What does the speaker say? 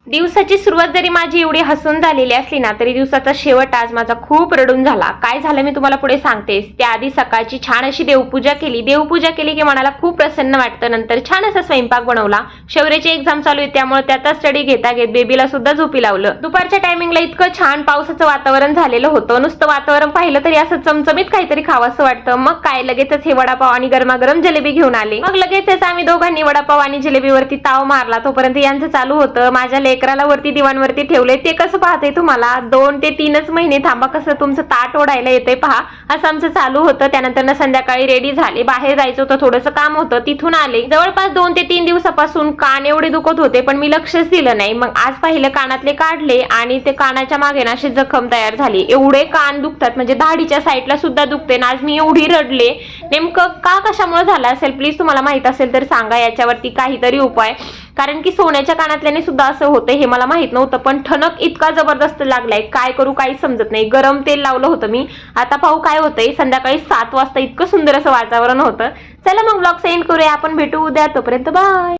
दिवसाची सुरुवात जरी माझी एवढी हसून झालेली असली ना, तरी दिवसाचा शेवट आज माझा खूप रडून झाला. काय झालं मी तुम्हाला पुढे सांगतेस. त्याआधी सकाळची छान अशी देवपूजा केली की मनाला खूप प्रसन्न वाटतं. नंतर छान असा स्वयंपाक बनवला. शौर्याची एक्झाम चालू आहे त्यामुळे त्याचा स्टडी घेता घेत बेबीला सुद्धा झोपी लावलं. दुपारच्या टायमिंगला इतकं छान पावसाचं वातावरण झालेलं होतं. नुसतं वातावरण पाहिलं तरी असं चमचमीत काहीतरी खावंसं वाटतं. मग काय लगेचच हे वडापाव आणि गरमागरम जलेबी घेऊन आले. मग लगेचच आम्ही दोघांनी वडापाव आणि जलेबीवरती ताव मारला. तोपर्यंत यांचं चालू होतं माझ्या लेकराला वरती दिवाणवरती ठेवले. ते कसं पाहते तुम्हाला 2 ते 3च महिने थांबा कसं तुमचं ताट ओढायला येते पहा, असं आमचं चालू होतं. त्यानंतर संध्याकाळी रेडी झाले. बाहेर जायचं होतं, थोडंसं काम होतं, तिथून आले. जवळपास 2 ते 3 दिवसापासून कान एवढे दुखत होते पण मी लक्षच दिलं नाही. मग आज पाहिलं कानातले काढले आणि ते कानाच्या मागे ना अशी जखम तयार झाली. एवढे कान दुखतात म्हणजे दाढीच्या साईडला सुद्धा दुखते ना. आज मी एवढी रडले. नेमकं का कशामुळे झालं असेल प्लीज तुम्हाला माहित असेल तर सांगा याच्यावरती काहीतरी उपाय. कारण की सोन्याच्या कानातल्याने सुद्धा असं होतं हे मला माहित नव्हतं. पण ठणक इतका जबरदस्त लागलाय काय करू काहीच समजत नाही. गरम तेल लावलं होतं मी. आता पाहू काय होतंय. संध्याकाळी 7 वाजता इतकं सुंदर असं वातावरण होतं. चला मग ब्लॉग सेंड करूया. आपण भेटू उद्या. तोपर्यंत बाय.